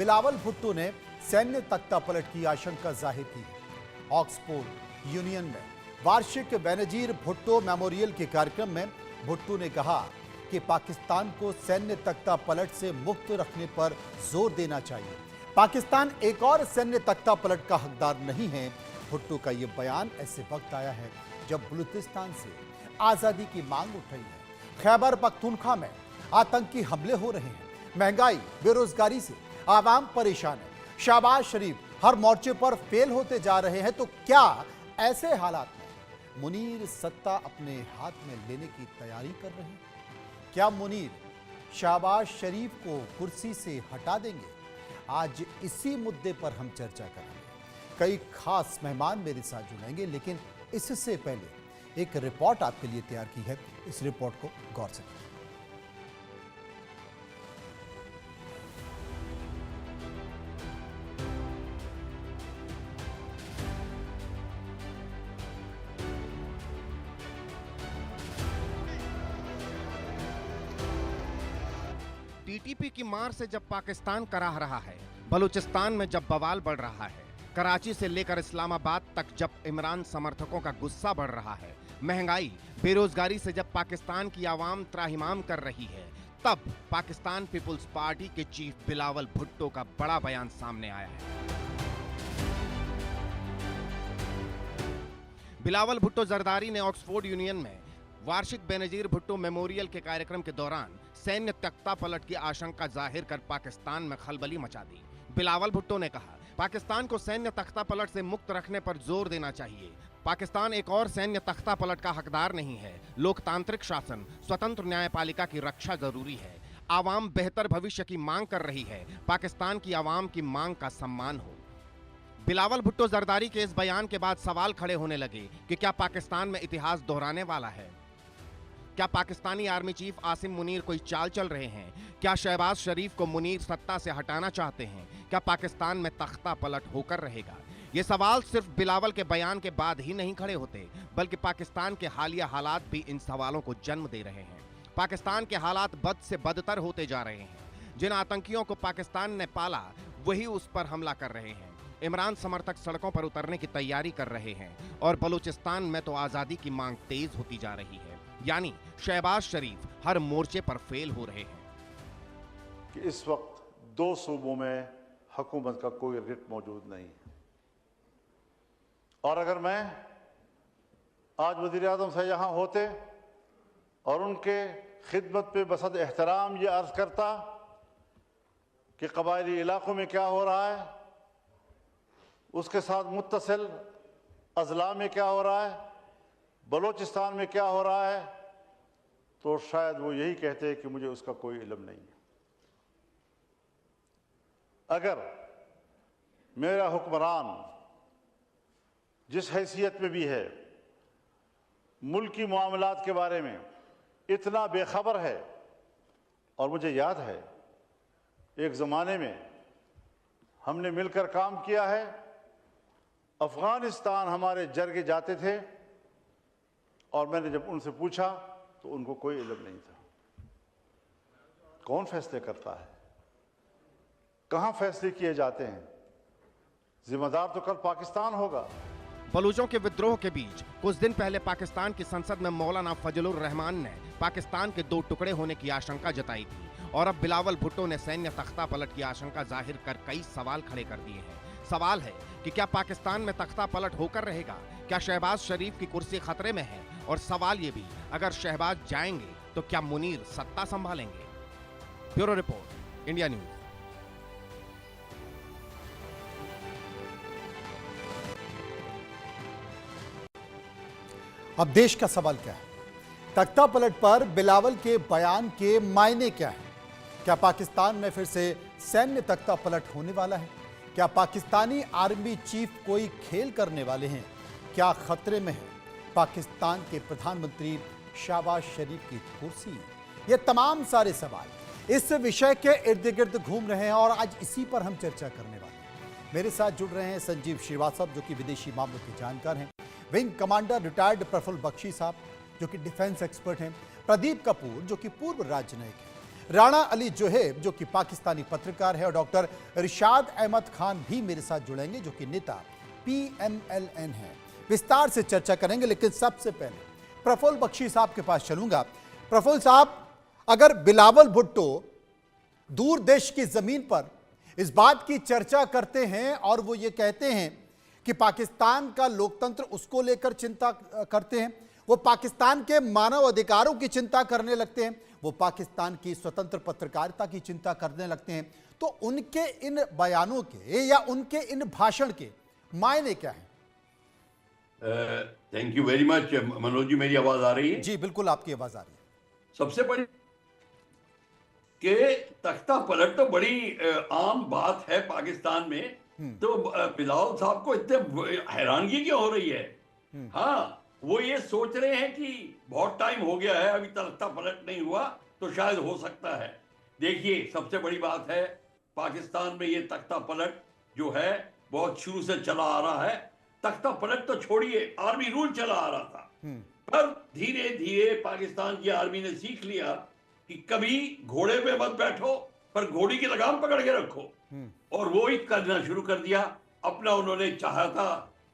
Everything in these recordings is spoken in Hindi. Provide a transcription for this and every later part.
बिलावल भुट्टो ने सैन्य तख्तापलट की आशंका जाहिर की है। ऑक्सफोर्ड यूनियन में वार्षिक बेनजीर भुट्टो मेमोरियल के कार्यक्रम में भुट्टो ने कहा कि पाकिस्तान को सैन्य तख्तापलट से मुक्त रखने पर जोर देना चाहिए। पाकिस्तान एक और सैन्य तख्तापलट का हकदार नहीं है। भुट्टो का यह बयान ऐसे वक्त आया है जब बलूचिस्तान से आजादी की मांग उठ रही है। खैबर पख्तूनख्वा में आतंकी हमले हो रहे हैं। महंगाई, बेरोजगारी से आवाम परेशान है। शहबाज शरीफ हर मोर्चे पर फेल होते जा रहे हैं। तो क्या ऐसे हालात में मुनीर सत्ता अपने हाथ में लेने की तैयारी कर रहे हैं? क्या मुनीर शहबाज शरीफ को कुर्सी से हटा देंगे? आज इसी मुद्दे पर हम चर्चा करेंगे। कई खास मेहमान मेरे साथ जुड़ेंगे, लेकिन इससे पहले एक रिपोर्ट आपके लिए तैयार की है। इस रिपोर्ट को गौर से देखिए। टीटीपी की मार से जब पाकिस्तान कराह रहा है, बलूचिस्तान में जब बवाल बढ़ रहा है, कराची से लेकर इस्लामाबाद तक जब इमरान समर्थकों का गुस्सा बढ़ रहा है, महंगाई, बेरोजगारी से जब पाकिस्तान की आवाम त्राहिमाम कर रही है, तब पाकिस्तान पीपुल्स पार्टी के चीफ बिलावल भुट्टो का बड़ा बयान सामने आया है। बिलावल भुट्टो जरदारी ने ऑक्सफोर्ड यूनियन में वार्षिक बेनजीर भुट्टो मेमोरियल के कार्यक्रम के दौरान सैन्य तख्तापलट की आशंका जाहिर कर पाकिस्तान में खलबली मचा दी। बिलावल भुट्टो ने कहा, पाकिस्तान को सैन्य तख्तापलट से मुक्त रखने पर जोर देना चाहिए। पाकिस्तान एक और सैन्य तख्तापलट का हकदार नहीं है। लोकतांत्रिक शासन, स्वतंत्र न्यायपालिका की रक्षा जरूरी है। आवाम बेहतर भविष्य की मांग कर रही है। पाकिस्तान की आवाम की मांग का सम्मान हो। बिलावल भुट्टो जरदारी के इस बयान के बाद सवाल खड़े होने लगे कि क्या पाकिस्तान में इतिहास दोहराने वाला है? क्या पाकिस्तानी आर्मी चीफ आसिम मुनीर कोई चाल चल रहे हैं? क्या शहबाज शरीफ को मुनीर सत्ता से हटाना चाहते हैं? क्या पाकिस्तान में तख्ता पलट होकर रहेगा? ये सवाल सिर्फ बिलावल के बयान के बाद ही नहीं खड़े होते, बल्कि पाकिस्तान के हालिया हालात भी इन सवालों को जन्म दे रहे हैं। पाकिस्तान के हालात बद से बदतर होते जा रहे हैं। जिन आतंकियों को पाकिस्तान ने पाला, वही उस पर हमला कर रहे हैं। इमरान समर्थक सड़कों पर उतरने की तैयारी कर रहे हैं और बलूचिस्तान में तो आजादी की मांग तेज होती जा रही है। यानी शहबाज शरीफ हर मोर्चे पर फेल हो रहे हैं। कि इस वक्त दो सूबों में हुकूमत का कोई रिट मौजूद नहीं है, और अगर मैं आज वज़ीर आज़म से यहाँ होते और उनके खिदमत पे बसद एहतराम ये अर्ज करता कि कबायली इलाकों में क्या हो रहा है, उसके साथ मुत्तसिल अजला में क्या हो रहा है, बलूचिस्तान में क्या हो रहा है, तो शायद वो यही कहते कि मुझे उसका कोई इल्म नहीं है। अगर मेरा हुक्मरान जिस हैसियत में भी है, मुल्की मामलात के बारे में इतना बेखबर है, और मुझे याद है एक ज़माने में हमने मिलकर काम किया है, अफ़गानिस्तान हमारे जरगे जाते थे और मैंने जब उनसे पूछा तो उनको कोई इल्म नहीं था। कौन फैसले करता है, कहां फैसले किए जाते हैं? जिम्मेदार तो कल पाकिस्तान होगा। बलूचों के विद्रोह के बीच कुछ दिन पहले पाकिस्तान की संसद में मौलाना फजलुर रहमान ने पाकिस्तान के दो टुकड़े होने की आशंका जताई थी, और अब बिलावल भुट्टो ने सैन्य तख्तापलट की आशंका जाहिर कर कई सवाल खड़े कर दिए हैं। सवाल है कि क्या पाकिस्तान में तख्तापलट होकर रहेगा? क्या शहबाज शरीफ की कुर्सी खतरे में है? और सवाल ये भी, अगर शहबाज जाएंगे तो क्या मुनीर सत्ता संभालेंगे? Bureau report, India news. अब देश का सवाल क्या है? तख्तापलट पर बिलावल के बयान के मायने क्या है? क्या पाकिस्तान में फिर से सैन्य तख्तापलट होने वाला है? क्या पाकिस्तानी आर्मी चीफ कोई खेल करने वाले हैं? क्या खतरे में है पाकिस्तान के प्रधानमंत्री शहबाज शरीफ की कुर्सी? ये तमाम सारे सवाल इस विषय के इर्द गिर्द घूम रहे हैं और आज इसी पर हम चर्चा करने वाले हैं। मेरे साथ जुड़ रहे हैं संजीव श्रीवास्तव, जो कि विदेशी मामलों के जानकार हैं, wing commander retired Prafull Bakshi sahab, जो कि डिफेंस एक्सपर्ट हैं, प्रदीप कपूर, जो कि पूर्व राजनयिक हैं, राणा अली जोहेब जो कि पाकिस्तानी पत्रकार है और डॉक्टर रिशाद अहमद खान भी मेरे साथ जुड़ेंगे जो कि नेता PMLN है। विस्तार से चर्चा करेंगे, लेकिन सबसे पहले प्रफुल्ल बख्शी साहब के पास चलूंगा। प्रफुल्ल साहब, अगर बिलावल भुट्टो दूर देश की जमीन पर इस बात की चर्चा करते हैं और वो ये कहते हैं कि पाकिस्तान का लोकतंत्र उसको लेकर चिंता करते हैं, वो पाकिस्तान के मानव अधिकारों की चिंता करने लगते हैं, वो पाकिस्तान की स्वतंत्र पत्रकारिता की चिंता करने लगते हैं, तो उनके इन बयानों के या उनके इन भाषण के मायने क्या हैं? Thank you very much Manoj ji, मेरी आवाज आ रही है? जी बिल्कुल, आपकी आवाज आ रही है। सबसे बड़ी के तख्ता पलट तो बड़ी आम बात है पाकिस्तान में, तो बिलावल साहब को इतने हैरानगी क्यों हो रही है? हाँ, वो ये सोच रहे हैं कि बहुत टाइम हो गया है, अभी तख्ता पलट नहीं हुआ, तो शायद हो सकता है। देखिए, सबसे बड़ी बात है पाकिस्तान में ये तख्ता पलट जो है बहुत शुरू से चला आ रहा है। तख्ता पलट तो छोड़िए, आर्मी रूल चला आ रहा था, पर धीरे धीरे पाकिस्तान की आर्मी ने सीख लिया कि कभी घोड़े पे मत बैठो, पर घोड़ी की लगाम पकड़ के रखो, और वो ही करना शुरू कर दिया। अपना उन्होंने चाहा था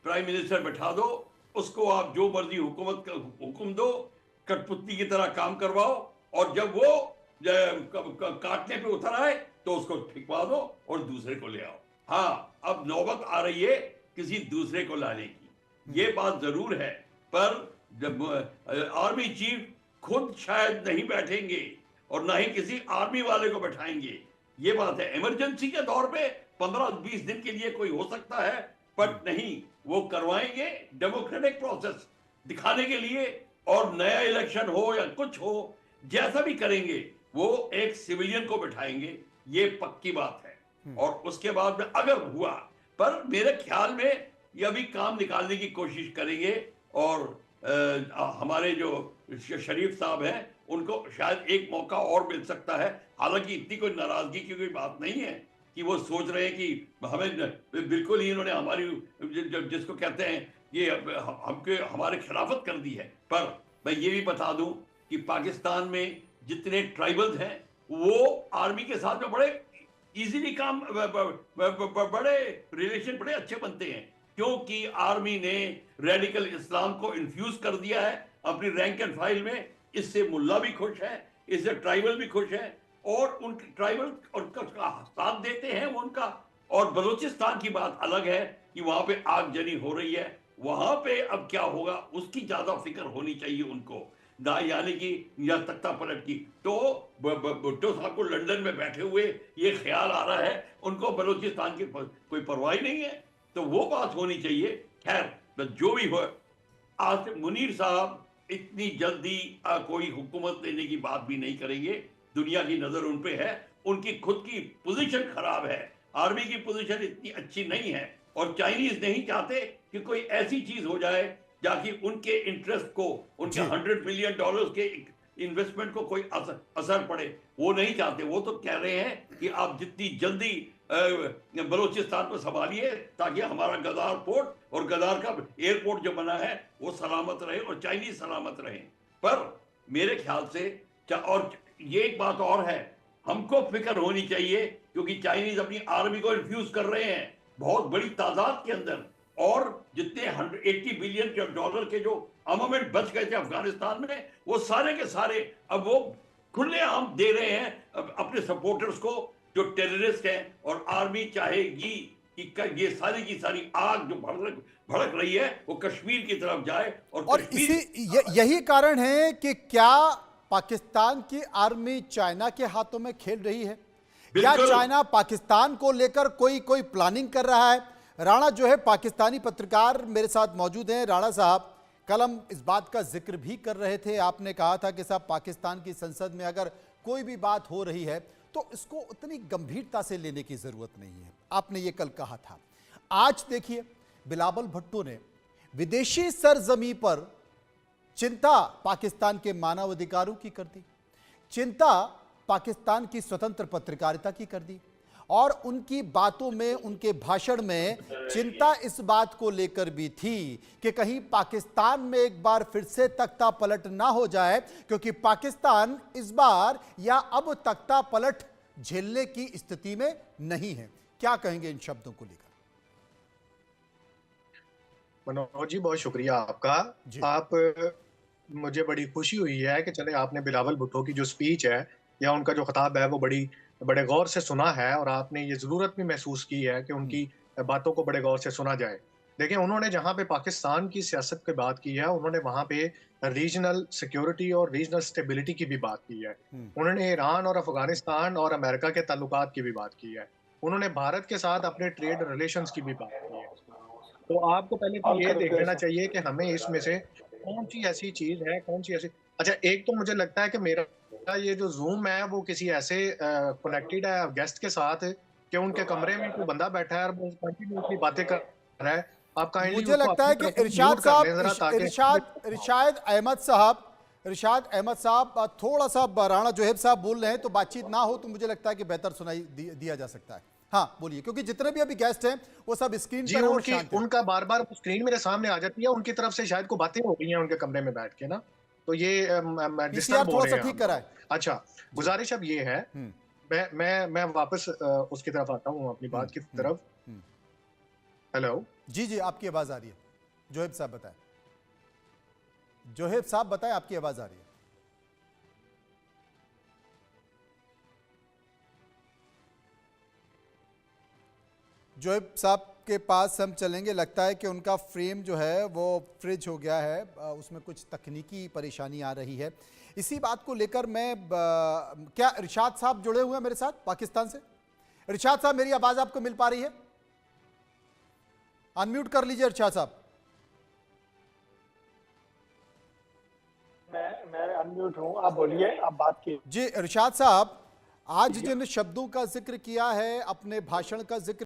प्राइम मिनिस्टर बैठा दो, उसको आप जो मर्जी हुक्म दो, कठपुतली की तरह काम करवाओ, और जब वो काटने पे उतर आए तो उसको फिकवा दो और दूसरे को ले आओ। हाँ, अब नौबत आ रही है किसी दूसरे को लाने की, ये बात जरूर है, पर जब आर्मी चीफ खुद शायद नहीं बैठेंगे और ना ही किसी आर्मी वाले को बैठाएंगे, ये बात है। इमरजेंसी के दौर पे 15-20 दिन के लिए कोई हो सकता है, पर नहीं, वो करवाएंगे डेमोक्रेटिक प्रोसेस दिखाने के लिए, और नया इलेक्शन हो या कुछ हो, जैसा भी करेंगे वो एक सिविलियन को बैठाएंगे, ये पक्की बात है। और उसके बाद में अगर हुआ, पर मेरे ख्याल में ये अभी काम निकालने की कोशिश करेंगे, और हमारे जो शरीफ साहब हैं उनको शायद एक मौका और मिल सकता है। हालांकि इतनी कोई नाराजगी की कोई बात नहीं है कि वो सोच रहे हैं कि हमें, बिल्कुल ही इन्होंने हमारी जिसको कहते हैं ये हमारे खिलाफत कर दी है। पर मैं ये भी बता दूं कि पाकिस्तान में जितने ट्राइबल्स हैं वो आर्मी के साथ में बड़े इजीली काम, बड़े रिलेशन बड़े अच्छे बनते हैं, क्योंकि आर्मी ने रेडिकल इस्लाम को इन्फ्यूज कर दिया है अपनी रैंक एंड फाइल में। इससे मुल्ला भी खुश है, इससे ट्राइबल भी खुश है, और उन ट्राइबल उनका साथ देते हैं वो उनका। और बलूचिस्तान की बात अलग है कि वहां पे आगजनी हो रही है, वहां पे अब क्या होगा उसकी ज्यादा फिक्र होनी चाहिए उनको, यानी कि या तख्ता पलट की। तो भुट्टो साहब को लंदन में बैठे हुए ये ख्याल आ रहा है उनको बलूचिस्तान की कोई परवाह नहीं है, तो वो बात होनी चाहिए। खैर, जो भी हो, आज मुनीर साहब इतनी जल्दी कोई हुकूमत लेने की बात भी नहीं करेंगे, दुनिया की नजर उन पे है, उनकी खुद की पोजीशन खराब है, आर्मी की पोजीशन इतनी अच्छी नहीं है, और चाइनीज नहीं चाहते कि कोई ऐसी चीज हो जाए जाकि उनके इंटरेस्ट को, उनके $100 बिलियन के इन्वेस्टमेंट को कोई असर पड़े, वो नहीं चाहते। वो तो कह रहे हैं कि आप जितनी जल्दी बलूचिस्तान को संभालिए ताकि हमारा गदार पोर्ट और गदार का एयरपोर्ट जो बना है वो सलामत रहे और चाइनीज सलामत रहे। पर मेरे ख्याल से और ये एक बात और है, हमको फिक्र होनी चाहिए, क्योंकि चाइनीज अपनी आर्मी को इन्फ्यूज कर रहे हैं बहुत बड़ी तादाद के अंदर, और जितने $180 बिलियन के जो आर्मामेंट बच गए थे अफगानिस्तान में, वो सारे के सारे अब वो खुलेआम दे रहे हैं अपने सपोर्टर्स को जो टेररिस्ट हैं, और आर्मी चाहेगी कि ये सारी की सारी आग जो भड़क रही है वो कश्मीर की तरफ जाए। और यही कारण है कि क्या पाकिस्तान की आर्मी चाइना के हाथों में खेल रही है, या चाइना पाकिस्तान को लेकर कोई प्लानिंग कर रहा है? राणा जो है पाकिस्तानी पत्रकार मेरे साथ मौजूद हैं। राणा साहब, कल हम इस बात का जिक्र भी कर रहे थे, आपने कहा था कि साहब पाकिस्तान की संसद में अगर कोई भी बात हो रही है तो इसको उतनी गंभीरता से लेने की जरूरत नहीं है, आपने ये कल कहा था। आज देखिए, बिलावल भुट्टो ने विदेशी सरजमी पर चिंता पाकिस्तान के मानव अधिकारों की कर दी, चिंता पाकिस्तान की स्वतंत्र पत्रकारिता की कर दी, और उनकी बातों में, उनके भाषण में चिंता इस बात को लेकर भी थी कि कहीं पाकिस्तान में एक बार फिर से तख्ता पलट ना हो जाए, क्योंकि पाकिस्तान इस बार या अब तख्ता पलट झेलने की स्थिति में नहीं है। क्या कहेंगे इन शब्दों को लेकर? मनोज जी, बहुत शुक्रिया आपका। आप मुझे बड़ी खुशी हुई है कि चले आपने बिलावल भुट्टो की जो स्पीच है या उनका जो खिताब है वो बड़े गौर से सुना है, और आपने ये ज़रूरत भी महसूस की है कि उनकी बातों को बड़े गौर से सुना जाए। देखिए, उन्होंने जहाँ पे पाकिस्तान की सियासत की बात की है, उन्होंने वहाँ पे रीजनल सिक्योरिटी और रीजनल स्टेबिलिटी की भी बात की है। उन्होंने ईरान और अफगानिस्तान और अमेरिका के ताल्लुकात की भी बात की है। उन्होंने भारत के साथ अपने ट्रेड रिलेशंस की भी बात की है। तो आपको पहले तो ये देख लेना चाहिए कि हमें इसमें से कौन सी ऐसी चीज है, कौन सी ऐसी। अच्छा, एक तो मुझे लगता है कि मेरा ये जो जूम है वो किसी ऐसे कनेक्टेड है गेस्ट के साथ कि उनके कमरे में कोई बंदा बैठा है और वो कंटिन्यूसली बातें कर रहा है। आप काइंडली मुझे लगता है कि इरशाद साहब, इरशाद अहमद साहब थोड़ा सा राणा जोहेब साहब बोल रहे हैं, तो बातचीत ना हो तो मुझे लगता है कि बेहतर सुनाई दिया जा सकता है। हाँ बोलिए, क्योंकि जितने भी अभी गेस्ट हैं वो सब स्क्रीन पर और शांत हैं। उनका बार बार स्क्रीन मेरे सामने आ जाती है, उनकी तरफ से शायद को बातें हो गई हैं उनके कमरे में बैठ के ना, तो ये डिस्टर्ब हो रहे हैं। ठीक कराए। अच्छा, गुजारिश अब ये है, मैं वापस उसकी तरफ आता हूँ, अपनी बात की तरफ। हेलो जी जी, आपकी आवाज आ रही है। जोहेब साहब बताएं, जोहेब साहब बताएं, आपकी आवाज आ रही है। जोहेब साहब के पास हम चलेंगे। लगता है कि उनका फ्रेम जो है वो फ्रिज हो गया है, उसमें कुछ तकनीकी परेशानी आ रही है। इसी बात को लेकर मैं क्या इरशाद साहब जुड़े हुए हैं मेरे साथ पाकिस्तान से? इरशाद साहब, मेरी आवाज आपको मिल पा रही है? अनम्यूट कर लीजिए इरशाद साहब। मैं अनम्यूट हूं, आप बोलिए, आप बात कीजिए। जी इरशाद साहब, आज जिन शब्दों का जिक्र किया है, अपने भाषण का जिक्र